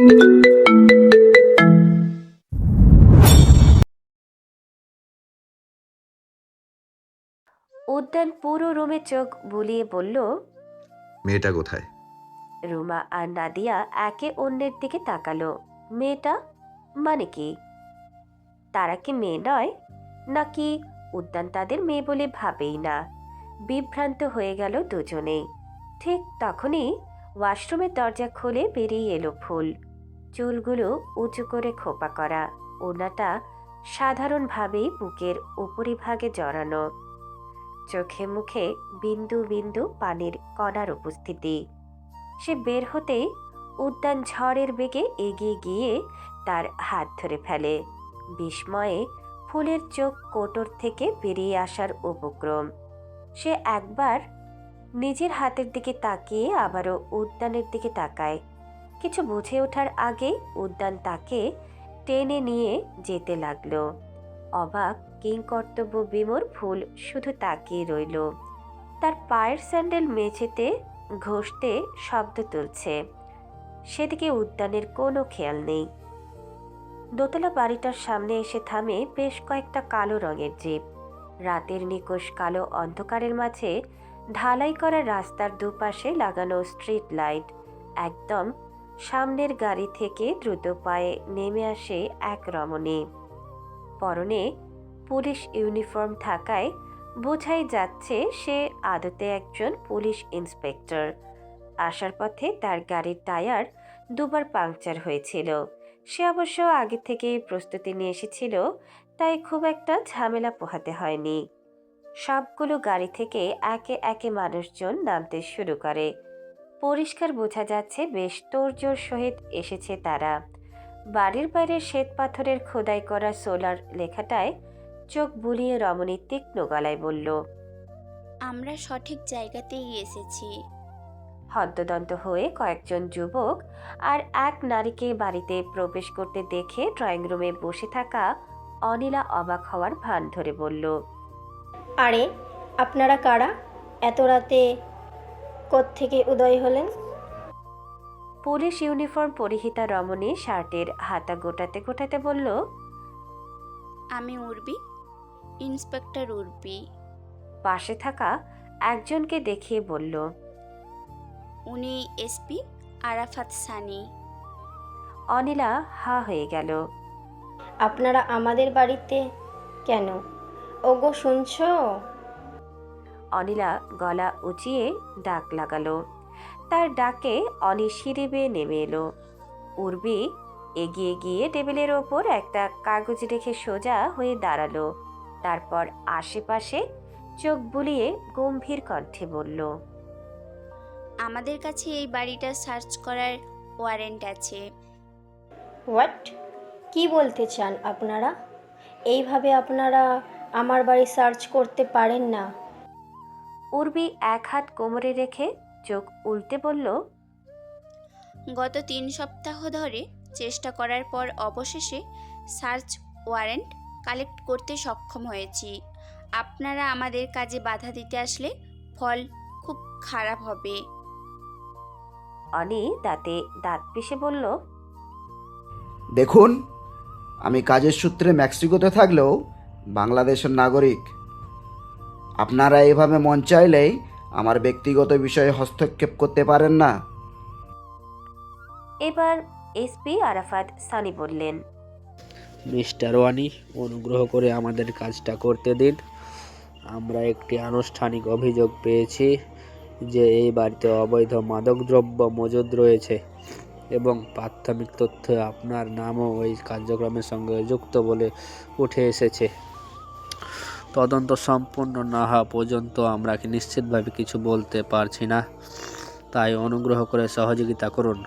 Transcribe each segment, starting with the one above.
উদ্যান পুরো রুমে চোখ বুলিয়ে বলল, মেয়েটা কোথায়? রুমা আর নাদিয়া একে অন্যের দিকে তাকালো। মেয়েটা মানে কি? তারা কি মেয়ে নয়, নাকি উদ্যান তাদের মেয়ে বলে ভাবেই না? বিভ্রান্ত হয়ে গেল দুজনেই। ঠিক তখনই ওয়াশরুমের দরজা খুলে বেরিয়ে এলো ফুল। চুলগুলো উঁচু করে খোপা করা, ওনাটা সাধারণভাবেই বুকের উপরিভাগে জড়ানো, চোখে মুখে বিন্দু বিন্দু পানির কণার উপস্থিতি। সে বের হতেই উদ্যান ঝড়ের বেগে এগিয়ে গিয়ে তার হাত ধরে ফেলে। বিস্ময়ে ফুলের চোখ কোটর থেকে বেরিয়ে আসার উপক্রম। সে একবার নিজের হাতের দিকে তাকিয়ে আবারও উদ্যানের দিকে তাকায়। কিছু বুঝে ওঠার আগে উদ্যান তাকে টেনে নিয়ে যেতে লাগলো। অবাক কিংকর্তব্য বিমূঢ় ফুল শুধু তাকিয়ে রইল। তার পায়ের স্যান্ডেল মেঝেতে ঘষতে শব্দ তুলছে। সেদিকে উদ্যানের কোনো খেয়াল নেই। দোতলা বাড়িটার সামনে এসে থামে বেশ কয়েকটা কালো রঙের জিপ। রাতের নিকোষ কালো অন্ধকারের মাঝে ঢালাই করা রাস্তার দুপাশে লাগানো স্ট্রিট লাইট। একদম সামনের গাড়ি থেকে দ্রুত পায়ে নেমে আসে এক রমণী। পরনে পুলিশ ইউনিফর্ম থাকায় বোঝাই যাচ্ছে সে আদতে একজন পুলিশ ইন্সপেক্টর। আসার পথে তার গাড়ির টায়ার দুবার পাংচার হয়েছিল। সে অবশ্য আগে থেকেই প্রস্তুতি নিয়ে এসেছিল, তাই খুব একটা ঝামেলা পোহাতে হয়নি। সবগুলো গাড়ি থেকে একে একে মানুষজন নামতে শুরু করে। পরিষ্কার বোঝা যাচ্ছে বেশ তোড়জোড় সহিত এসেছে তারা। বাড়ির বাইরে শ্বেত পাথরের খোদাই করা সোলার লেখাটায় চোখ বুলিয়ে রমণী তীক্ষ্ণ গলায় বলল, আমরা সঠিক জায়গাতেই এসেছি। হন্তদন্ত হয়ে কয়েকজন যুবক আর এক নারীকে বাড়িতে প্রবেশ করতে দেখে ড্রয়িং রুমে বসে থাকা অনিলা অবাক হওয়ার ভান ধরে বলল, আরে আপনারা কারা? এত রাতে কোত্থেকে উদয় হলেন? পুলিশ ইউনিফর্ম পরিহিতা রমণী শার্টের হাতা গোটাতে গোটাতে বলল, আমি উর্বি, ইন্সপেক্টর উর্বি। পাশে থাকা একজনকে দেখিয়ে বলল, উনি এসপি আরাফাত সানি। অনিলা হা হয়ে গেল। আপনারা আমাদের বাড়িতে কেন? ওগো শুনছো? অনিলা গলা উঁচিয়ে ডাক লাগালো। তার ডাকে অনি সিঁড়ি বেয়ে নেমে এলো। উর্বি এগিয়ে গিয়ে টেবিলের ওপর একটা কাগজ রেখে সোজা হয়ে দাঁড়ালো। তারপর আশেপাশে চোখ বুলিয়ে গম্ভীর কণ্ঠে বলল, আমাদের কাছে এই বাড়িটা সার্চ করার ওয়ারেন্ট আছে। হোয়াট? কি বলতে চান আপনারা? এইভাবে আপনারা আমার বাড়ি সার্চ করতে পারেন না। উর্বি এক হাত কোমরে রেখে চোখ উল্টে বলল, গত 3 সপ্তাহ ধরে চেষ্টা করার পর অবশেষে সার্চ ওয়ারেন্ট কালেক্ট করতে সক্ষম হয়েছি। আপনারা আমাদের কাজে বাধা দিতে আসলে ফল খুব খারাপ হবে। অনি দাঁতে দাঁত পিষে বলল, দেখুন, আমি কাজের সূত্রে মেক্সিকোতে থাকলেও বাংলাদেশের নাগরিক। আপনারা এভাবে মন চাইলেই আমার ব্যক্তিগত বিষয়ে হস্তক্ষেপ করতে পারেন না। এবার এসপি আরাফাত সানি বললেন, মিস্টার ওয়ানি, অনুগ্রহ করে আমাদের কাজটা করতে দিন। আমরা একটি আনুষ্ঠানিক অভিযোগ পেয়েছি যে এই বাড়িতে অবৈধ মাদকদ্রব্য মজুদ রয়েছে এবং প্রাথমিক তথ্যে আপনার নামও ওই কার্যক্রমের সঙ্গে যুক্ত বলে উঠে এসেছে। তদন্ত সম্পূর্ণ না হওয়া পর্যন্ত আমরা নিশ্চিতভাবে কিছু বলতে পারছি না, তাই অনুগ্রহ করে সহযোগিতা করুন।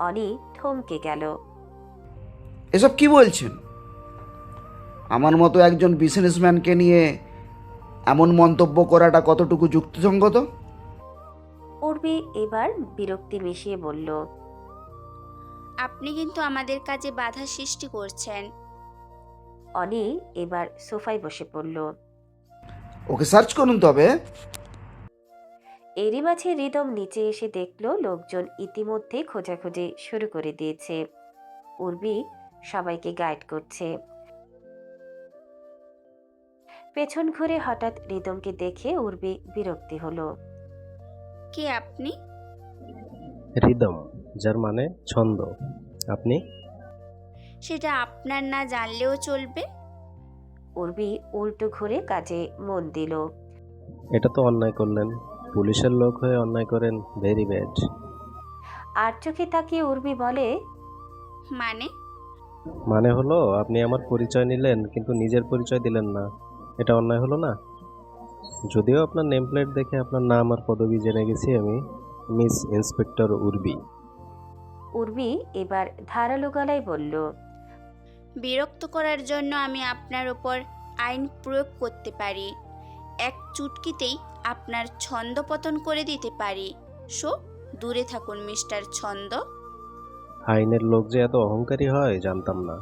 অনি থমকে গেল। এসব কি বলছেন? আমার মতো একজন বিজনেসম্যানকে নিয়ে এমন মন্তব্য করাটা কতটুকু যুক্তিসঙ্গত? উর্বি এবার বিরক্তি মিশিয়ে বলল, আপনি কিন্তু আমাদের কাজে বাধা সৃষ্টি করছেন। অনি এবার সোফায় বসে পড়ল। ওকে সার্চ করুন তবে। এরই মাঝে রিদম নিচে এসে দেখল লোকজন ইতিমধ্যে খোঁজাখুঁজি শুরু করে দিয়েছে। উর্বি সবাইকে গাইড করছে। পেছন ঘুরে হঠাৎ রিদমকে দেখে উর্বি বিরক্তি হলো। কে আপনি? রিদম, যার মানে ছন্দ। আপনি? সেটা আপনার না জানলেও চলবে। উর্বি উল্টো ঘুরে কাজে মন দিল। এটা তো অন্যায় করলেন। পুলিশের লোক হয়ে অন্যায় করেন, ভেরি ব্যাড। আর চোখে তাকিয়ে উর্বি বলে, মানে? মানে হলো আপনি আমার পরিচয় নিলেন কিন্তু নিজের পরিচয় দিলেন না। এটা অন্যায় হলো না? যদিও আপনার নেম প্লেট দেখে আপনার নাম আর পদবি জেনে গেছি আমি, মিস ইন্সপেক্টর উর্বি। উর্বি এবার ধারালো গলায় বলল, বিরক্ত করার জন্য আমি আপনার ওপর আইন প্রয়োগ করতে পারি। এক চুটকিতেই আপনার ছন্দপতন করে দিতে পারি। সো দূরে থাকুন মিস্টার ছন্দ। আইনের লোক যে এত অহংকারী হয় জানতাম না।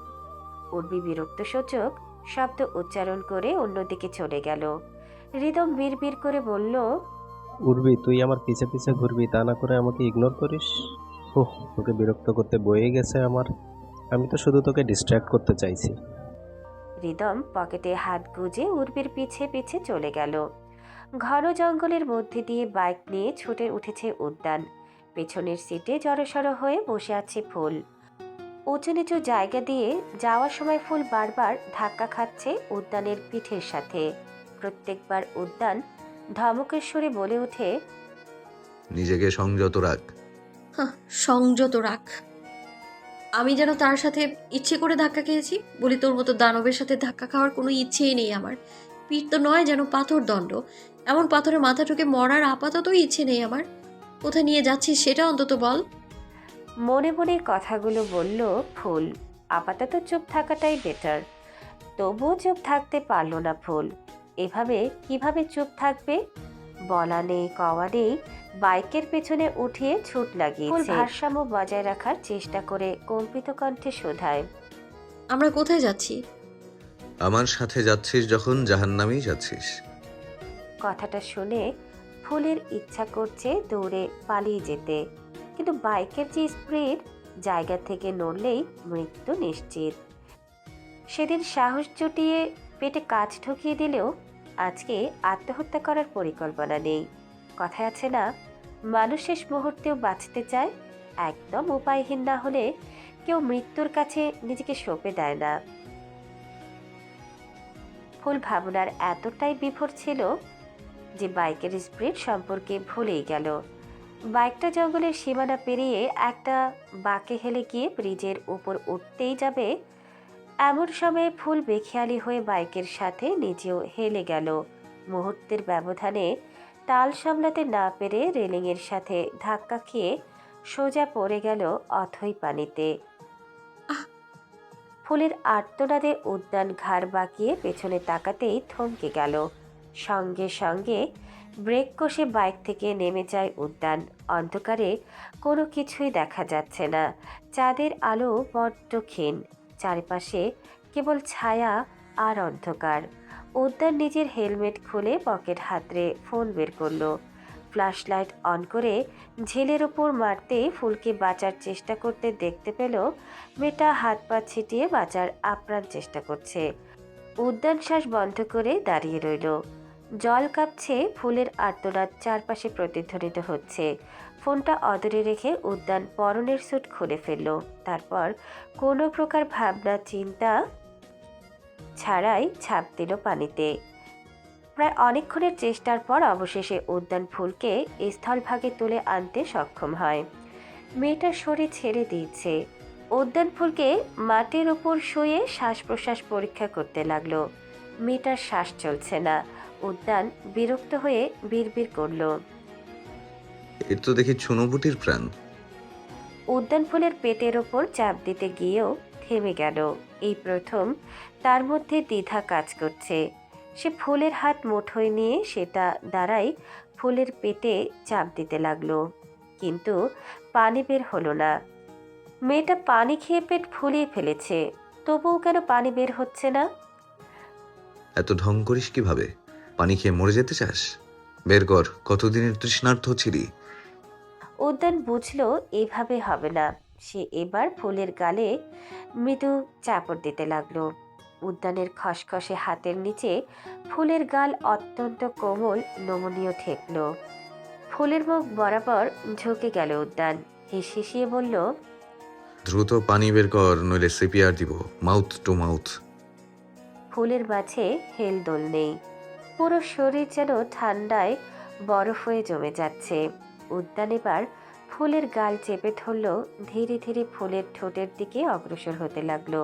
উর্বি বিরক্তসূচক শব্দ উচ্চারণ করে অন্যদিকে চলে গেল। রিদম বিড়বিড় করে বলল, উর্বি, তুই আমার পিছে পিছে ঘুরবি, তা না করে আমাকে ইগনোর করিস। ওহ, তোকে বিরক্ত করতে বয়ে গেছে আমার। আমি তো শুধু তোকে ডিস্ট্র্যাক্ট করতে চাইছি। রিদম পকেটে হাত গুজে উর্বির পিছে পিছে চলে গেল। ঘন জঙ্গলের মধ্যে দিয়ে বাইক নিয়ে ছুটে উঠেছে উদ্যান। পেছনের সিটে জড়সড় হয়ে বসে আছে ফুল। উঁচু নিচু জায়গা দিয়ে যাওয়ার সময় ফুল বারবার ধাক্কা খাচ্ছে উদ্যানের পিঠের সাথে। প্রত্যেকবার উদ্যান ধমকের সুরে বলে ওঠে, নিজেকে সংযত রাখ। সংযত রাখ। আমি যেন তার সাথে ইচ্ছে করে ধাক্কা খেয়েছি? বলি, তোর মতো দানবের সাথে ধাক্কা খাওয়ার কোনো ইচ্ছেই নেই আমার। পিঠ তো নয় যেন পাথর দণ্ড, এমন পাথরে মাথা ঠুকে মরার আপাতত ইচ্ছে নেই আমার। কোথায় নিয়ে যাচ্ছিস সেটা অন্তত বল। মনে মনে কথাগুলো বলল ফুল। আপাতত চুপ থাকাটাই বেটার। তবুও চুপ থাকতে পারল না ফুল। এভাবে কিভাবে চুপ থাকবে? বলা নেই কওয়া নেই, বাইকের পেছনে উঠিয়ে ছুট লাগিয়েছে। ভারসাম্য বজায় রাখার চেষ্টা করে কম্পিত কণ্ঠে শোধায়, আমরা কোথায় যাচ্ছি? আমার সাথে যাচ্ছিস যখন জাহান্নামেই যাচ্ছিস। কথাটা শুনে ফুলের ইচ্ছা করছে দৌড়ে পালিয়ে যেতে, কিন্তু বাইকের যে স্পিড, জায়গা থেকে নড়লেই মৃত্যু নিশ্চিত। সেদিন সাহস জুটিয়ে পেটে কাজ ঢুকিয়ে দিলেও আজকে আত্মহত্যা করার পরিকল্পনা নেই। কথায় আছে না, মানুষ শেষ মুহূর্তেও বাঁচতে চায়। একদম উপায়হীন না হলে কেউ মৃত্যুর কাছে নিজেকে সঁপে দেয় না। ফুল ভাবনার এতটাই বিভোর ছিল যে বাইকের স্পিড সম্পর্কে ভুলেই গেল। বাইকটা জঙ্গলের সীমানা পেরিয়ে একটা বাঁকে হেলে গিয়ে ব্রিজের উপর উঠতেই যাবে, এমন সময়ে ফুল বেখেয়ালি হয়ে বাইকের সাথে নিজেও হেলে গেল। মুহূর্তের ব্যবধানে তাল সামলাতে না পেরে রেলিংয়ের সাথে ধাক্কা খেয়ে সোজা পড়ে গেল অথই পানিতে। ফুলের আর্তনাদে উদ্যান ঘাড় বাঁকিয়ে পেছনে তাকাতেই থমকে গেল। সঙ্গে সঙ্গে ব্রেক কষে বাইক থেকে নেমে যায় উদ্যান। অন্ধকারে কোনো কিছুই দেখা যাচ্ছে না। চাঁদের আলো বড্ড ক্ষীণ। চারিপাশে কেবল ছায়া আর অন্ধকার। উদ্যান নিজের হেলমেট খুলে পকেট হাতড়ে ফোন বের করলো। ফ্ল্যাশ লাইট অন করে ঝিলের ওপর মারতেই ফুলকে বাঁচার চেষ্টা করতে দেখতে পেল মেয়েটা হাত পা ছিটিয়ে বাঁচার আপ্রাণ চেষ্টা করছে। উদ্যান শ্বাস বন্ধ করে দাঁড়িয়ে রইল। জল কাঁপছে, ফুলের আর্তনাদ চারপাশে প্রতিধ্বনিত হচ্ছে। ফোনটা অদূরে রেখে উদ্যান পরনের স্যুট খুলে ফেলল। তারপর কোনো প্রকার ভাবনা চিন্তা ছাড়াই ঝাঁপ দিল পানিতে। প্রায় অনেকক্ষণের চেষ্টার পর অবশেষে উদ্যান ফুলকে স্থলভাগে তুলে আনতে সক্ষম হয়। মেয়েটার শরীর ছেড়ে দিয়েছে। উদ্যান ফুলকে মাটির উপর শুয়ে শ্বাস প্রশ্বাস পরীক্ষা করতে লাগলো। মেয়েটার শ্বাস চলছে না। উদ্যান বিরক্ত হয়ে বিড়বিড় করল, এ তো দেখি ছুনোপুটির প্রাণ। উদ্যান ফুলের পেটের ওপর চাপ দিতে গিয়েও থেমে গেল। এই প্রথম তার মধ্যে দ্বিধা কাজ করছে। সে ফুলের হাত মুঠোয় নিয়ে সেটা দ্বারাই ফুলের পেটে চাপ দিতে লাগলো, কিন্তু পানি বের হলো না। মেয়েটা পানি খেয়ে পেট ফুলিয়ে ফেলেছে, তবুও কেন পানি বের হচ্ছে না? এত ঢং করিস কিভাবে? পানি খেয়ে মরে যেতে চাস? বের কর, কতদিনের তৃষ্ণার্থ ছিলি। উদ্যান বুঝলো এভাবে হবে না। সে এবার ফুলের গালে মৃদু চাপড় দিতে লাগলো। উদ্যানের খসখসে হাতের নিচে ফুলের গাল অত্যন্ত কোমল নমনীয় ঠেকল। ফুলের মুখ বরাবর ঝুঁকে গেল উদ্যান। হিসিয়ে বলল, দ্রুত পানি বের কর, নইলে সিপিআর দিব, মাউথ টু মাউথ। ফুলের মাঝে হেলদোল নেই। পুরো শরীর যেন ঠান্ডায় বরফ হয়ে জমে যাচ্ছে। উদ্যান এবার ফুলের গাল চেপে ধরল। ধীরে ধীরে ফুলের ঠোঁটের দিকে অগ্রসর হতে লাগলো।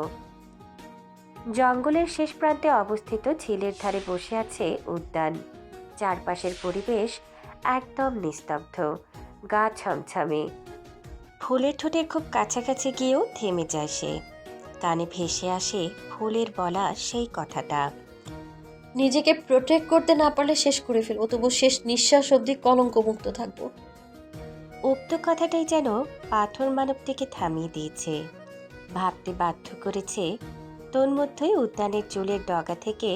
জঙ্গলের শেষ প্রান্তে অবস্থিত ঝিলের ধারে বসে আছে উদ্যান। চারপাশের পরিবেশ একদম নিস্তব্ধ, গা ছমছমে। ফুলের ঠোঁটের খুব কাছাকাছি গিয়েও থেমে যায় সে। কানে ভেসে আসে ফুলের বলা সেই কথাটা, নিজেকে প্রোটেক্ট করতে না পারলে শেষ করে ফেলবো, তবু শেষ নিঃশ্বাস অবধি কলঙ্কমুক্ত থাকবো। উক্ত কথাটাই যেন পাথর মানবটিকে থামিয়ে দিয়েছে, ভাবতে বাধ্য করেছে। তন্মধ্যেই উদ্যানের চুলের ডগা থেকে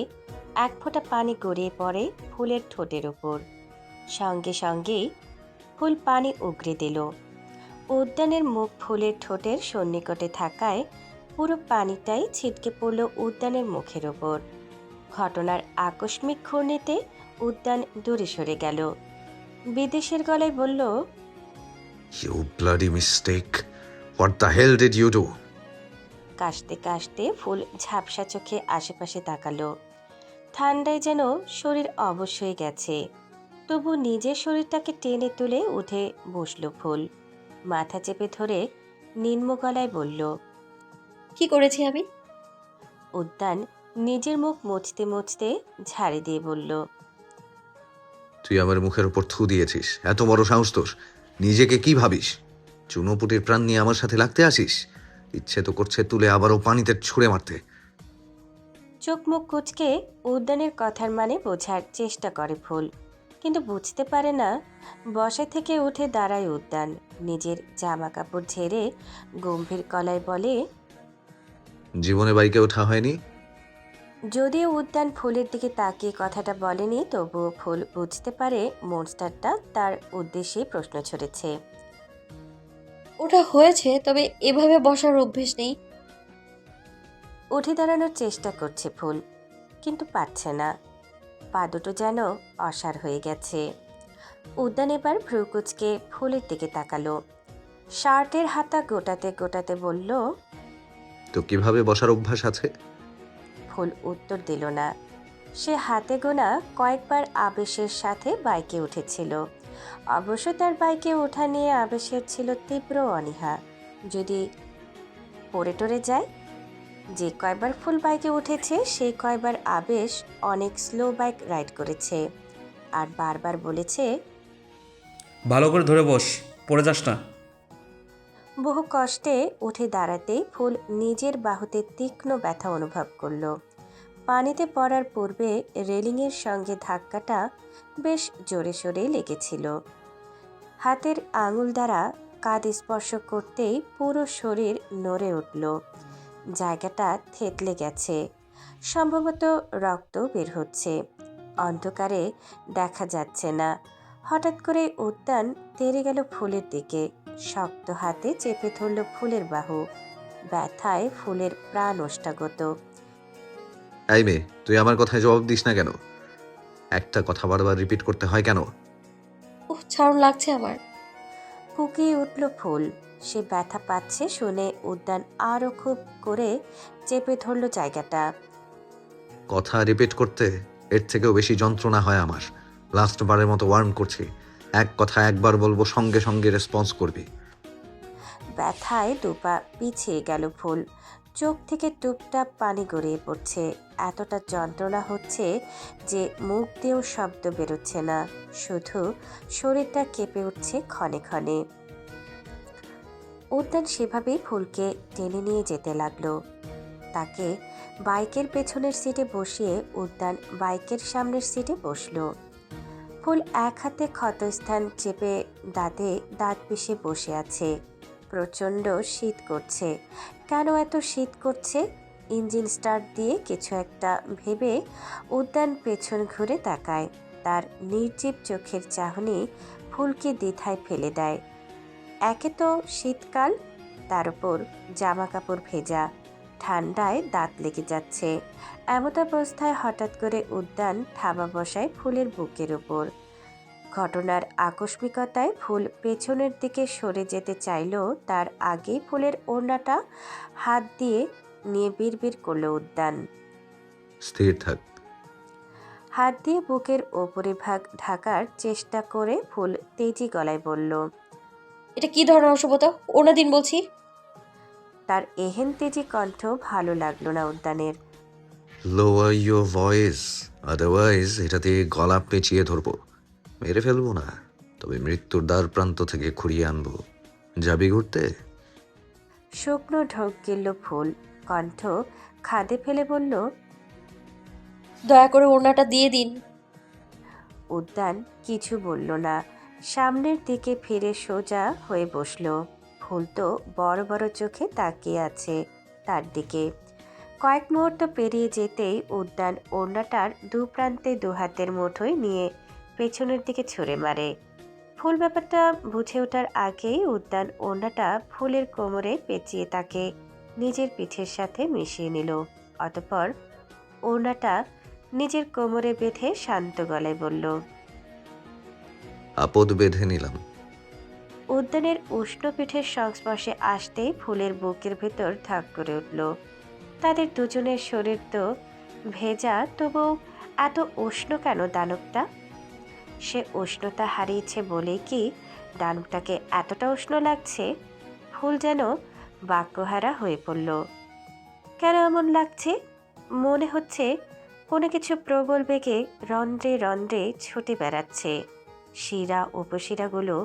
এক ফোঁটা পানি গড়িয়ে পড়ে ফুলের ঠোঁটের ওপর। সঙ্গে সঙ্গেই ফুল পানি উগরে দিল। উদ্যানের মুখ ফুলের ঠোঁটের সন্নিকটে থাকায় পুরো পানিটাই ছিটকে পড়ল উদ্যানের মুখের ওপর। ঘটনার আকস্মিক ঘূর্ণিতে উদ্যান দূরে সরে গেল। বিদেশের গলায় বলল, you bloody mistake, what the hell did you do. কাশতে কাশতে ফুল ঝাপসা চোখে আশেপাশে তাকালো। ঠান্ডায় যেন শরীর অবশ হয়ে গেছে। তবু নিজের শরীরটাকে টেনে তুলে উঠে বসল ফুল। মাথা চেপে ধরে নিম্ন গলায় বলল, কি করেছি আমি? উদ্যান নিজের মুখ মুছতে মুছতে ঝাড়ি দিয়ে বলল, তুই আমার মুখের উপর থু দিয়েছিস, এত বড় সাহস তোর! নিজেকে কি ভাবিস? চুনোপুটির প্রাণ নিয়ে আমার সাথে লাগতে আসিস? ইচ্ছে তো করছে তুলে আবারও পানিতে ছুঁড়ে মারতে। চোখ মুখ কুচকে উদ্যানের কথার মানে বোঝার চেষ্টা করে ফুল, কিন্তু বুঝতে পারে না। বসা থেকে উঠে দাঁড়ায় উদ্যান। নিজের জামা কাপড় ঝেড়ে গম্ভীর গলায় বলে, জীবনে বাইকে ওঠা হয়নি? যদিও উদ্যান ফুলের দিকে তাকিয়ে কথাটা বলেনি, তবুও ফুল বুঝতে পারে মনস্টারটা তার উদ্দেশ্যেই প্রশ্ন ছড়েছে। ওটা হয়েছে, তবে এভাবে বসার অভ্যেস নেই। উঠে দাঁড়ানোর চেষ্টা করছে ফুল, কিন্তু পারছে না। পা দুটো যেন অসাড় হয়ে গেছে। উদ্যান এবার ভ্রু কুচকে ফুলের দিকে তাকালো। শার্টের হাতা গোটাতে গোটাতে বলল, তো কিভাবে বসার অভ্যাস আছে? ফুল উত্তর দিল না। সে হাতে গোনা কয়েকবার আবেশের সাথে বাইকে উঠেছিল। অবশ্য তার বাইকে ওঠা নিয়ে আবেশের ছিল তীব্র অনীহা। যদি পড়ে টরে যায়। যে কয়বার ফুল বাইকে উঠেছে সেই কয়বার আবেশ অনেক স্লো বাইক রাইড করেছে, আর বারবার বলেছে, ভালো করে ধরে বস, পড়ে যাস না। বহু কষ্টে উঠে দাঁড়াতেই ফুল নিজের বাহুতে তীক্ষ্ণ ব্যথা অনুভব করল। পানিতে পড়ার পূর্বে রেলিংয়ের সঙ্গে ধাক্কাটা বেশ জোরে সোরে লেগেছিল। হাতের আঙুল দ্বারা কাঁধ স্পর্শ করতেই পুরো শরীর নড়ে উঠল। জায়গাটা থেতলে গেছে, সম্ভবত রক্ত বের হচ্ছে। অন্ধকারে দেখা যাচ্ছে না। হঠাৎ করে উদ্যান তেড়ে গেল ফুলের দিকে। শক্ত হাতে চেপে ধরল ফুলের বাহু। ব্যথায় ফুলের প্রাণ ওষ্ঠাগত। এই মেয়ে, তুই আমার কথায় জবাব দিস না কেন? একটা কথা বারবার রিপিট করতে হয় কেন? ছাড়ুন, লাগছে আমার। ফুকিয়ে উঠল ফুল। সে ব্যথা পাচ্ছে শুনে উদ্যান আরও খুব করে চেপে ধরল জায়গাটা। কথা রিপিট করতে এর থেকেও বেশি যন্ত্রণা হয় আমার। লাস্ট বারের মতো ওয়ার্ন করছি, এক কথা একবার বলবো, সঙ্গে সঙ্গে রেসপন্স করবি। ব্যথায় দুপা পিছিয়ে গেল ফুল। চোখ থেকে টুপটাপ পানি গড়িয়ে পড়ছে। এতটা যন্ত্রণা হচ্ছে যে মুখ দিয়েও শব্দ বেরোচ্ছে না, শুধু শরীরটা কেঁপে উঠছে ক্ষণে ক্ষণে। উদ্যান সেভাবেই ফুলকে টেনে নিয়ে যেতে লাগলো। তাকে বাইকের পেছনের সিটে বসিয়ে উদ্যান বাইকের সামনের সিটে বসলো। ফুল এক হাতে ক্ষতস্থান চেপে দাঁতে দাঁত পিষে বসে আছে। প্রচণ্ড শীত করছে। কেন এত শীত করছে? ইঞ্জিন স্টার্ট দিয়ে কিছু একটা ভেবে উদ্যান পেছন ঘুরে তাকায়। তার নির্জীব চোখের চাহনি ফুলকে দ্বিধায় ফেলে দেয়। একে তো শীতকাল, তার উপর জামা কাপড় ভেজা, ঠান্ডায় দাঁত লেগে যাচ্ছে। এমত অবস্থায় হঠাৎ করে উদ্যান থাবা বসায় ফুলের বুকের উপর। ঘটনার আকস্মিকতায় ফুল পেছনের দিকে সরে যেতে চাইলেও তার আগেই ফুলের ওড়নাটা হাত দিয়ে নিয়ে বিড়বিড় করল উদ্যান। স্থির থাক। হাত দিয়ে বুকের ওপরে ভাগ ঢাকার চেষ্টা করে ফুল তেজি গলায় বলল। এটা কি ধরনের অসভ্যতা? ওনা দিন বলছি। তার এহেন তেজি কণ্ঠ ভালো লাগলো না উদ্যানের। লোয়ার ইয়োর ভয়েস, আদারওয়াইজ এটা দিয়ে গলা পেঁচিয়ে ধরবো। মেরে ফেলবো না, তবে মৃত্যুর দ্বার প্রান্ত থেকে খুঁড়িয়ে আনবো। যাবি ঘুরতে? শুকনো ঢোক গেল ফুল, কণ্ঠ খাদে ফেলে বলল। দয়া করে ওড়নাটা দিয়ে দিন। উদ্যান কিছু বলল না, সামনের দিকে ফিরে সোজা হয়ে বসল। ফুল তো বড় বড় চোখে তাকিয়ে আছে তার দিকে। কয়েক মুহূর্ত পেরিয়ে যেতেই উদ্যান ওড়নাটার দু প্রান্তে দু হাতের মুঠোয় নিয়ে পেছনের দিকে ছুঁড়ে মারে। ফুল ব্যাপারটা বুঝে ওঠার আগেই উদ্যান ওড়নাটা ফুলের কোমরে পেঁচিয়ে তাকে নিজের পিঠের সাথে মিশিয়ে নিল। অতঃপর ওড়নাটা নিজের কোমরে বেঁধে শান্ত গলায় বলল। আপদ বেঁধে নিলাম। উদ্যানের উষ্ণ পিঠের সংস্পর্শে আসতেই ফুলের বুকের ভেতর ধাক করে উঠল। তাদের দুজনের শরীর তো ভেজা, তবুও এত উষ্ণ কেন দানবটা? সে উষ্ণতা হারিয়েছে বলেই কি দানবটাকে এতটা উষ্ণ লাগছে? ফুল যেন বাক্যহারা হয়ে পড়ল। কেন এমন লাগছে? মনে হচ্ছে কোনো কিছু প্রবল বেগে রন্ধ্রে রন্ধ্রে ছুটে বেড়াচ্ছে। শিরা উপশিরাগুলো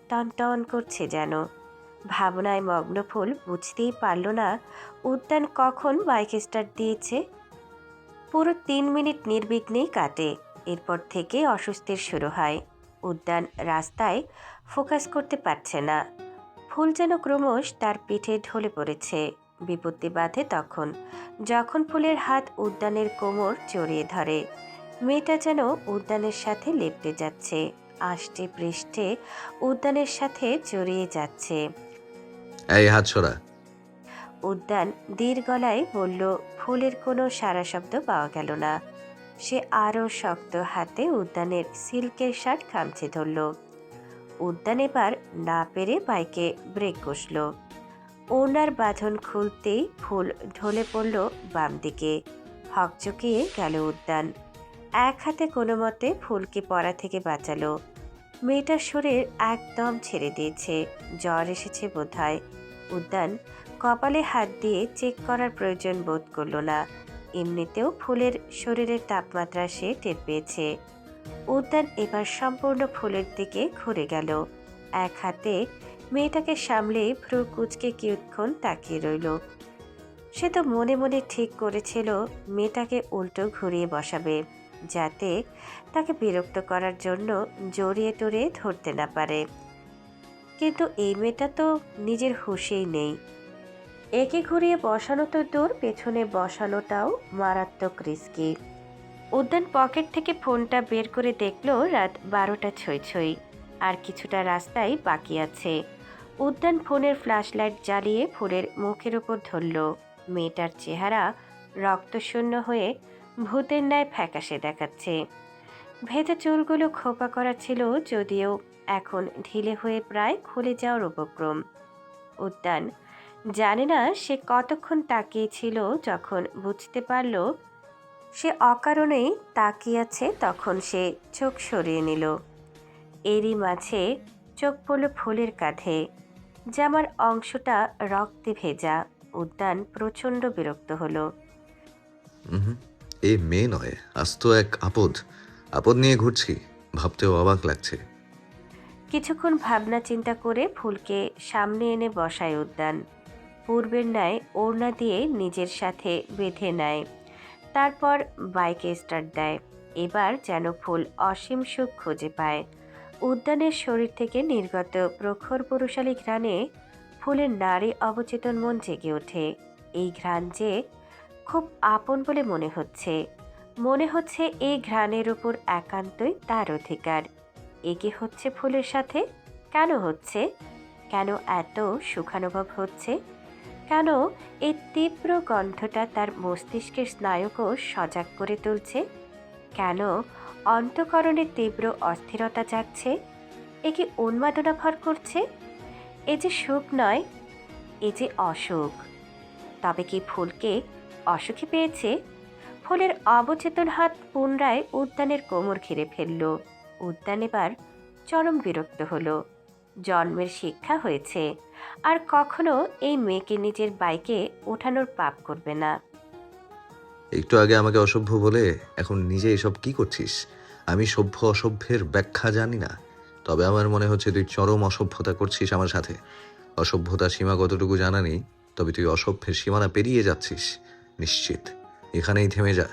টনটন করছে যেন। ভাবনায় মগ্ন ফুল বুঝতেই পারল না উদ্যান কখন বাইক স্টার্ট দিয়েছে। পুরো 3 মিনিট নির্বিঘ্নেই কাটে। এরপর থেকে অস্বস্তির শুরু হয়। উদ্যান রাস্তায় ফোকাস করতে পারছে না। ফুল যেন ক্রমশ তার পিঠে ঢলে পড়েছে। বিপত্তি বাধে তখন, যখন ফুলের হাত উদ্যানের কোমর জড়িয়ে ধরে। মেয়েটা যেন উদ্যানের সাথে লেপ্টে যাচ্ছে, আষ্টে পৃষ্ঠে উদ্যানের সাথে জড়িয়ে যাচ্ছে। এই হাত ছড়া। উদ্যান দীর গলায় বলল। ফুলের কোনো সারা শব্দ পাওয়া গেল না। সে আরও শক্ত হাতে উদ্যানের সিল্কের শার্ট খামচে ধরল। উদ্যান এবার না পেরে বাইকে ব্রেক কষল। ওনার বাঁধন খুলতেই ফুল ঢলে পড়ল বাম দিকে। হকচকিয়ে গেল উদ্যান। এক হাতে কোনো মতে ফুলকে পড়া থেকে বাঁচালো। মেয়েটার শরীর একদম ছেড়ে দিয়েছে, জ্বর এসেছে বোধহয়। উদ্যান কপালে হাত দিয়ে চেক করার প্রয়োজন বোধ করল না। এমনিতেও ফুলের শরীরের তাপমাত্রা সে টের পেয়েছে। উদ্যান এবার সম্পূর্ণ ফুলের দিকে ঘুরে গেল। এক হাতে মেয়েটাকে সামলে ভ্রু কুচকে কিয়ৎক্ষণ তাকিয়ে রইল। সে তো মনে মনে ঠিক করেছিল মেয়েটাকে উল্টো ঘুরিয়ে বসাবে, যাতে তাকে বিরক্ত করার জন্য জড়িয়ে টড়িয়ে ধরতে না পারে। কিন্তু এই মেয়েটা তো নিজের হুঁশেই নেই। একে ঘুরিয়ে বসানো তো দূর, পেছনে বসানোটাও মারাত্মক রিস্কি। উদ্যান পকেট থেকে ফোনটা বের করে দেখল রাত 12টা ছই ছই। আর কিছুটা রাস্তায় বাকি আছে। উদ্যান ফোনের ফ্ল্যাশ লাইট জ্বালিয়ে ফুলের মুখের উপর ধরল। মেয়েটার চেহারা রক্তশূন্য হয়ে ভূতের ন্যায় ফ্যাকাশে দেখাচ্ছে। ভেজা চুলগুলো খোপা করা ছিল, যদিও এখন ঢিলে হয়ে প্রায় খুলে যাওয়ার উপক্রম। উদ্যান জানে না সে কতক্ষণ তাকিয়েছিল। যখন বুঝতে পারল সে অকারণেই তাকিয়ে আছে, তখন সে চোখ সরিয়ে নিল। এরই মাঝে চোখ পড়ল ফুলের কাঁধে। জামার অংশটা রক্তে ভেজা। উদ্যান প্রচণ্ড বিরক্ত হলো। এ মেয়ে নয়, আস্ত এক আপদ। আপদ নিয়ে ঘুরছি, ভাবতেও অবাক লাগছে। কিছুক্ষণ ভাবনা চিন্তা করে ফুলকে সামনে এনে বসায় উদ্যান। পূর্বের ন্যায় ওড়না দিয়ে নিজের সাথে বেঁধে নেয়। তারপর বাইকে স্টার্ট দেয়। এবার যেন ফুল অসীম সুখ খুঁজে পায়। উদ্যানের শরীর থেকে নির্গত প্রখর পুরুষালী ঘ্রাণে ফুলের নারী অবচেতন মন জেগে ওঠে। এই ঘ্রাণ যে খুব আপন বলে মনে হচ্ছে। মনে হচ্ছে এই ঘ্রাণের উপর একান্তই তার অধিকার। একে হচ্ছে ফুলের সাথে, কেন হচ্ছে? কেন এত সুখানুভব হচ্ছে? কেন এই তীব্র গন্ধটা তার মস্তিষ্কের স্নায়ুকোষ সজাগ করে তুলছে? কেন অন্তঃকরণে তীব্র অস্থিরতা জাগছে? এ কি উন্মাদনা ভর করছে? এ যে সুখ নয়, এ যে অসুখ। তবে কি ফুলকে অসুখী পেয়েছে? ফুলের অবচেতন হাত পুনরায় উদ্যানের কোমর ঘিরে ফেলল। উদ্যান এবার চরম বিরক্ত হলো। জন্মের শিক্ষা হয়েছে, আর কখনো এই মেয়েকে নিজের বাইকে ওঠানোর পাপ করবে না। একটু আগে আমাকে অসভ্য বলে এখন নিজে এসব কি করছিস? আমি সভ্য অসভ্যের ব্যাখ্যা জানি না, তবে আমার মনে হচ্ছে তুই চরম অসভ্যতা করছিস আমার সাথে। অসভ্যতার সীমা কতটুকু জানা নেই, তবে তুই অসভ্যের সীমানা পেরিয়ে যাচ্ছিস নিশ্চিত। এখানেই থেমে যা।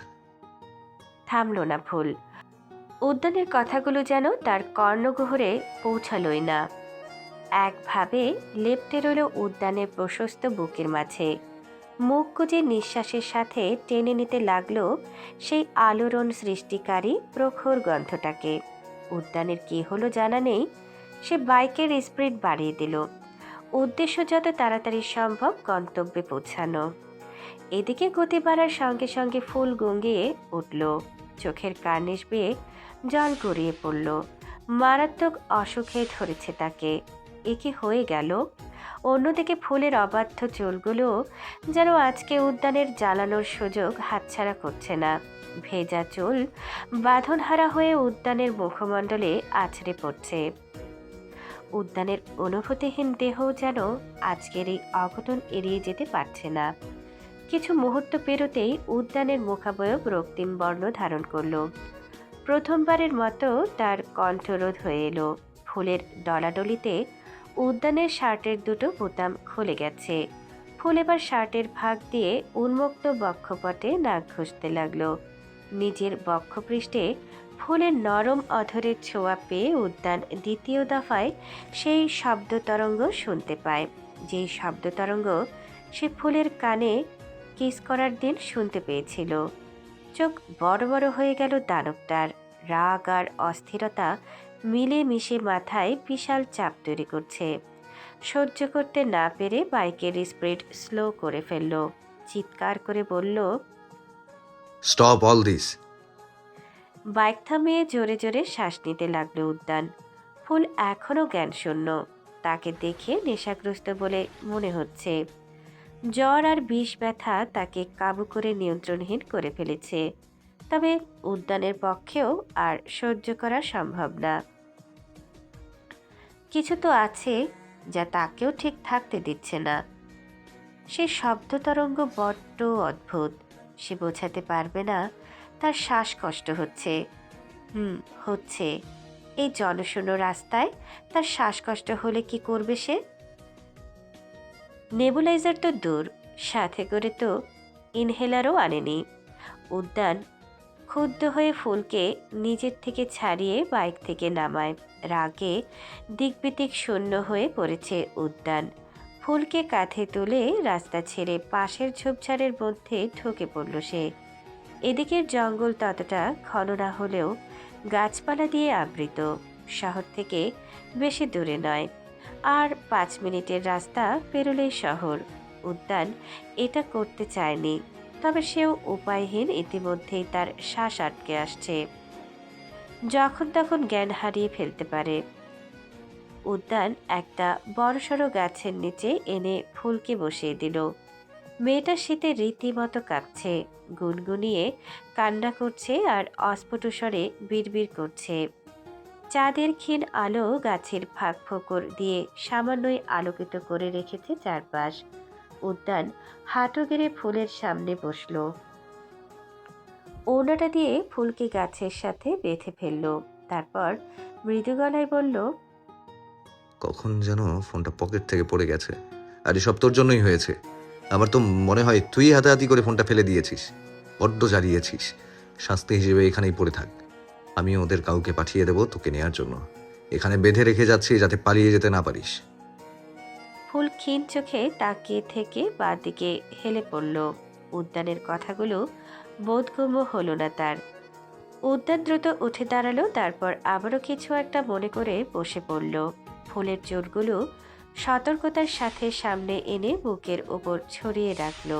থামল না ফুল। উদ্যানের কথাগুলো যেন তার কর্ণগহ্বরে পৌঁছালই না। একভাবে লেপ্টে রইল উদ্যানের প্রশস্ত বুকের মাঝে। মুখ গুজে নিঃশ্বাসের সাথে টেনে নিতে লাগলো সেই আলোড়ন সৃষ্টিকারী প্রখর গন্ধটাকে। উদ্যানের কি হলো জানা নেই, সে বাইকের স্পিড বাড়িয়ে দিল, উদ্দেশ্য যত তাড়াতাড়ি সম্ভব গন্তব্যে পৌঁছানো। এদিকে গতি বাড়ার সঙ্গে সঙ্গে ফুল গঙ্গিয়ে উঠল, চোখের কার্নিশ বেয়ে জল গড়িয়ে পড়ল। মারাত্মক অসুখে ধরেছে তাকে। এ কি হয়ে গেল? অন্যদিকে ফুলের অবাধ্য চুলগুলো যেন আজকে উদ্যানের জ্বালানোর সুযোগ হাতছাড়া করছে না। ভেজা চুল বাঁধনহারা হয়ে উদ্যানের মুখমণ্ডলে আছড়ে পড়ছে। উদ্যানের অনুভূতিহীন দেহ যেন আজকের এই অঘটন এড়িয়ে যেতে পারছে না। কিছু মুহূর্ত পেরোতেই উদ্যানের মুখাবয়ব রক্তিম বর্ণ ধারণ করল। প্রথমবারের মতো তার কণ্ঠরোধ হয়ে এলো। ফুলের ডলাডলিতে উদ্যানের শার্টের দুটো বোতাম খুলে গেছে। ফুল এবার শার্টের ভাগ দিয়ে উন্মুক্ত বক্ষপটে নাক ঘষতে লাগলো। নিজের বক্ষপৃষ্ঠে ফুলের নরম অধরের ছোঁয়া পেয়ে উদ্যান দ্বিতীয় দফায় সেই শব্দ তরঙ্গ শুনতে পায়, যেই শব্দ তরঙ্গ সে ফুলের কানে কিস করার দিন শুনতে পেয়েছিল। চোখ বড় বড় হয়ে গেল দানবটার। রাগ আর অস্থিরতা মিলে মিশে মাথায় বিশাল চাপ তৈরি করছে। সহ্য করতে না পেরে বাইকের স্পিড স্লো করে ফেলল। চিৎকার করে বলল, স্টপ অল দিস। বাইক থামিয়ে জোরে জোরে শ্বাস নিতে লাগলো উদ্যান। ফুল এখনও জ্ঞানশূন্য। তাকে দেখে নেশাগ্রস্ত বলে মনে হচ্ছে। জ্বর আর বিষ ব্যথা তাকে কাবু করে নিয়ন্ত্রণহীন করে ফেলেছে। তবে উদ্যানের পক্ষেও আর সহ্য করা সম্ভব না। কিছু তো আছে যা তাকেও ঠিক থাকতে দিচ্ছে না। সে শব্দ তরঙ্গ বড্ড অদ্ভুত। সে বোঝাতে পারবে না তার শ্বাসকষ্ট হচ্ছে। হচ্ছে। এই জনশূন্য রাস্তায় তার শ্বাসকষ্ট হলে কি করবে সে? নেবুলাইজার তো দূর, সাথে করে তো ইনহেলারও আনেনি। উদ্যান ক্ষুব্ধ হয়ে ফুলকে নিজের থেকে ছাড়িয়ে বাইক থেকে নামায়। রাগে দিকবিদিক শূন্য হয়ে পড়েছে উদ্যান। ফুলকে কাঁধে তুলে রাস্তা ছেড়ে পাশের ঝোপঝাড়ের মধ্যে ঢুকে পড়ল সে। এদিকের জঙ্গল ততটা ঘন না হলেও গাছপালা দিয়ে আবৃত। শহর থেকে বেশি দূরে নয়, আর 5 মিনিটের রাস্তা পেরোলেই শহর। উদ্যান এটা করতে চায়নি, তবে সেও উপায়হীন। ইতিমধ্যেই তার শ্বাস আটকে আসছে, যখন তখন জ্ঞান হারিয়ে ফেলতে পারে। উদ্যান একটা বড়সড় গাছের নিচে এনে ফুলকে বসিয়ে দিল। মেয়েটা শীতে রীতিমতো কাঁপছে, গুনগুনিয়ে কান্না করছে আর অস্ফুট স্বরে বিড়বিড় করছে। চাঁদের ক্ষীণ আলো গাছের ফাঁক ফোকর দিয়ে সামান্যই আলোকিত করে রেখেছে চারপাশ। উদ্যান হাঁটু গেড়ে ফুলের সামনে বসল। ওড়নাটা দিয়ে ফুলকে গাছের সাথে বেঁধে ফেলল। তারপর মৃদু গলায় বলল, কখন যেন ফোনটা পকেট থেকে পড়ে গেছে, আর এসব তোর জন্যই হয়েছে। আমার তো মনে হয় তুই হাতাহাতি করে ফোনটা ফেলে দিয়েছিস। বড্ড জ্বালিয়েছিস। শাস্তি হিসেবে এখানেই পড়ে থাক। আমি ওদের কাউকে পাঠিয়ে দেবো তোকে নেয়ার জন্য। এখানে বেঁধে রেখে যাচ্ছি যাতে পালিয়ে যেতে না পারিস। ফুল ক্ষীণ চোখে তাকিয়ে থেকে বাঁ দিকে হেলে পড়ল। উদ্যানের কথাগুলো বোধগম্য হলো না তার। উদ্যান দ্রুত উঠে দাঁড়ালো, তারপর আবারও কিছু একটা মনে করে বসে পড়ল। ফুলের চোরগুলো সতর্কতার সাথে সামনে এনে বুকের ওপর ছড়িয়ে রাখল।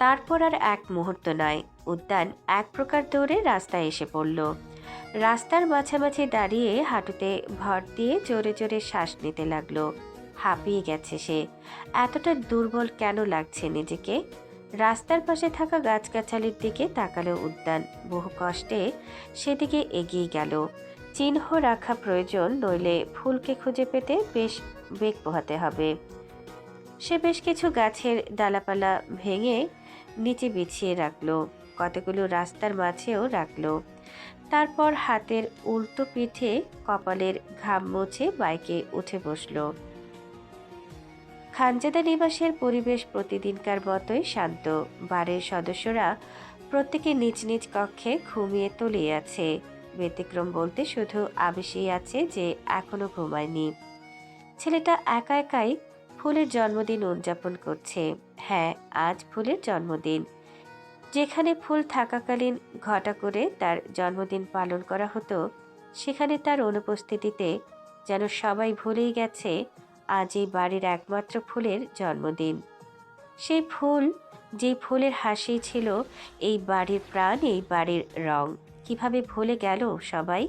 তারপর আর এক মুহূর্ত নয়, উদ্যান এক প্রকার দৌড়ে রাস্তায় এসে পড়ল। রাস্তার মাঝামাঝি দাঁড়িয়ে হাঁটুতে ভর দিয়ে জোরে জোরে শ্বাস নিতে লাগলো। হাঁপিয়ে গেছে সে। এতটা দুর্বল কেন লাগছে নিজেকে? রাস্তার পাশে থাকা গাছগাছালির দিকে তাকালো উদ্যান। বহু কষ্টে সেদিকে এগিয়ে গেল। চিহ্ন রাখা প্রয়োজন, নইলে ফুলকে খুঁজে পেতে বেশ বেগ পোহাতে হবে। সে বেশ কিছু গাছের ডালাপালা ভেঙে নিচে বিছিয়ে রাখলো, কতগুলো রাস্তার মাঝেও রাখলো। তারপর হাতের উল্টো পিঠে কপালের ঘাম মুছে বাইকে উঠে বসলো। খানজাদা নিবাসের পরিবেশ প্রতিদিনকার মতোই শান্ত। বাড়ির সদস্যরা প্রত্যেকে নিজ নিজ কক্ষে ঘুমিয়ে তলিয়ে আছে। ব্যতিক্রম বলতে শুধু আবেশই আছে যে এখনো ঘুমায়নি। ছেলেটা একা একাই ফুলের জন্মদিন উদযাপন করছে। হ্যাঁ, আজ ফুলের জন্মদিন। যেখানে ফুল থাকাকালীন ঘটা করে তার জন্মদিন পালন করা হতো, সেখানে তার অনুপস্থিতিতে যেন সবাই ভুলেই গেছে আজ এই বাড়ির একমাত্র ফুলের জন্মদিন। সেই ফুল, যেই ফুলের হাসি ছিল এই বাড়ির প্রাণ, এই বাড়ির রং, কিভাবে ভুলে গেল সবাই?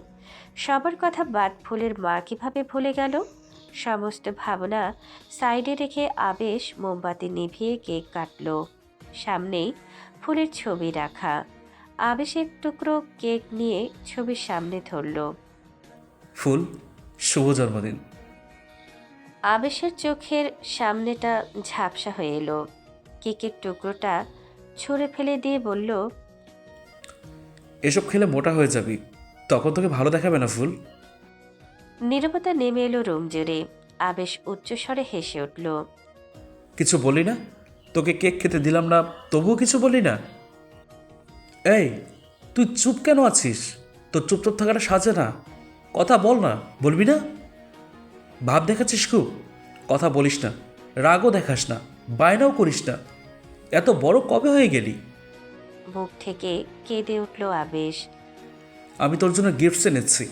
সবার কথা বাদ ফুলের মা কিভাবে ভুলে গেল? সমস্ত ভাবনা সাইডে রেখে আবেশ মোমবাতি নিভিয়ে কেক কাটল। সামনেই ফুলের ছবি রাখা। আবেশ এক টুকরো কেক নিয়ে ছবির সামনে ধরল। ফুল, শুভ জন্মদিন। আবেশের চোখের সামনেটা ঝাপসা হয়ে এলো। কেকের টুকরোটা ছুঁড়ে ফেলে দিয়ে বলল, এসব খেলে মোটা হয়ে যাবি, তখন তোকে ভালো দেখাবে না ফুল। নীরবতা নেমে এলো রুম জুড়ে। আবেশ উচ্চস্বরে হেসে উঠল। কিছু বলি না? তোকে কেক খেতে দিলাম না, তবুও কিছু বলি না? এই, তুই চুপ কেন আছিস? তোর চুপচাপ থাকাটা সাজে না। কথা বল না, বলবি না? ভাব দেখাচ্ছিস খুব, কথা বলিস না, রাগও দেখাস না, বায়নাও করিস না। এত বড় কবে হয়ে গেলি? বুক থেকে কেঁদে উঠল আবেশ। আমি তোর জন্য গিফটস এনেছি,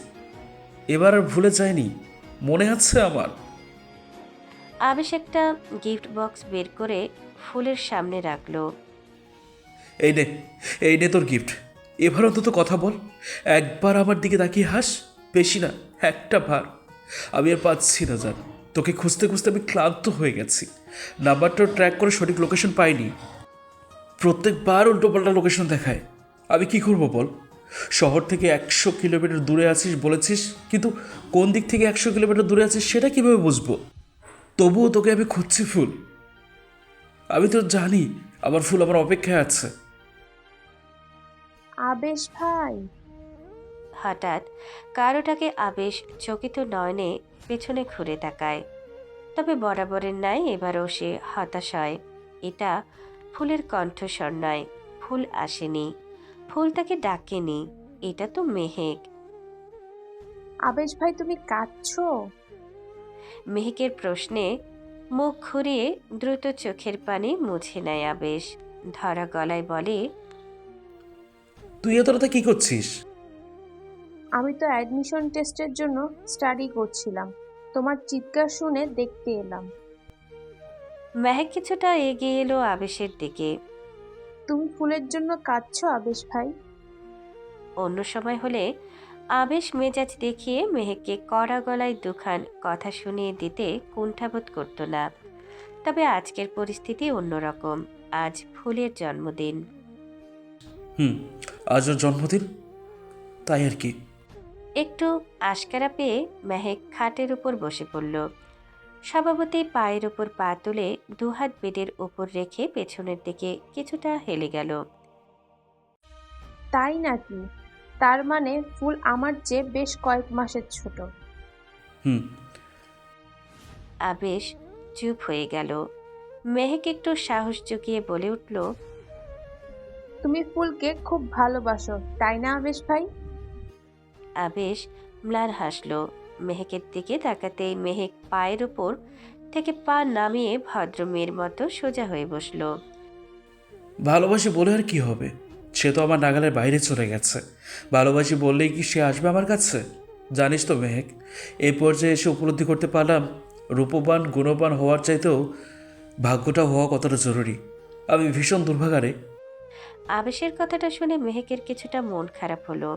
এবার আর ভুলে যায়নি, মনে আছে আমার? আবেশ একটা গিফট বক্স বের করে ফুলের সামনে রাখলো। এই নে, এই নে তোর গিফট। এবার অন্তত কথা বল, একবার আমার দিকে তাকিয়ে হাস। বেশি না, একটা বার। আমি আর পাচ্ছি না জান, তোকে খুঁজতে খুঁজতে আমি ক্লান্ত হয়ে গেছি। নাম্বারটাও ট্র্যাক করে সঠিক লোকেশন পাইনি। প্রত্যেকবার উল্টোপাল্টা লোকেশন দেখায়। আমি কি করবো বল? শহর থেকে 100 কিলোমিটার দূরে আছিস বলেছিস, কিন্তু কোন দিক থেকে 100 কিলোমিটার দূরে আছিস সেটা কিভাবে বুঝবো? তবুও তোকে আমি খুঁজছি ফুল। আমি তো জানি আমার ফুল আমার অপেক্ষায় আছে। আবেশ ভাই, হঠাৎ কারোটাকে আবেশ চকিত নয়নে পেছনে ঘুরে তাকায়। তবে বরাবরের ন্যায় এবারও সে হতাশ হয়। এটা ফুলের কণ্ঠস্বর নয়। ফুল আসেনি, ফুল তাকে ডাকেনি। এটা তো মেহেক। আবেশ ভাই তুমি কাঁদছো? মেহেকের প্রশ্নে মুখ ঘুরিয়ে দ্রুত চোখের পানি মুছে নেয় আবেশ। ধরা গলায় বলে, তুই এত রাতে কি করছিস? আমি তো অ্যাডমিশন টেস্টের জন্য স্টাডি করছিলাম, তোমার চিৎকার শুনে দেখতে এলাম। মেহেক কিছুটা এগিয়ে এলো আবেশের দিকে। তুমি ফুলের জন্য কাঁদছো আবেশ ভাই? অন্য সময় হলে আবেশ মেজাজ দেখিয়ে মেহেককে কড়া গলায় দুখান কথা শুনিয়ে দিতে কুণ্ঠাবোধ করত না। তবে আজকের পরিস্থিতি অন্যরকম। আজ ফুলের জন্মদিন। আজ ওর জন্মদিন, তাই আর কি। একটু আশকারা পেয়ে মেহেক খাটের উপর বসে পড়ল। স্বভাবতই পায়ের উপর পা তুলে দুহাত বেডের উপর রেখে পেছনের দিকে কিছুটা হেলে গেল। তাই নাকি? তার মানে ফুল আমার চেয়ে বেশ কয়েক মাসের ছোট। হুম। আবেশ চুপ হয়ে গেল। মেহেক একটু সাহস জুগিয়ে বলে উঠল, তুমি ফুলকে খুব ভালোবাসো, তাই না আবেশ ভাই? আবেশ ম্লান হাসল। মেহেকের দিকে তাকাতেই মেহেক পায়ের উপর থেকে পা নামিয়ে ভদ্র মেয়ের মতো সোজা হয়ে বসল। ভালোবাসি বলে আর কি হবে? সে তো আমার নাগালের বাইরে চলে গেছে। ভালোবাসি বললেই কি সে আসবে আমার কাছে? জানিস তো মেহেক, এই পর্যায়ে এসে উপলব্ধি করতে পারলাম রূপবান গুণবান হওয়ার চাইতেও ভাগ্যটা হওয়া কতটা জরুরি। আমি ভীষণ দুর্ভাগারে। আবেশের কথাটা শুনে মেহেকের কিছুটা মন খারাপ হলো।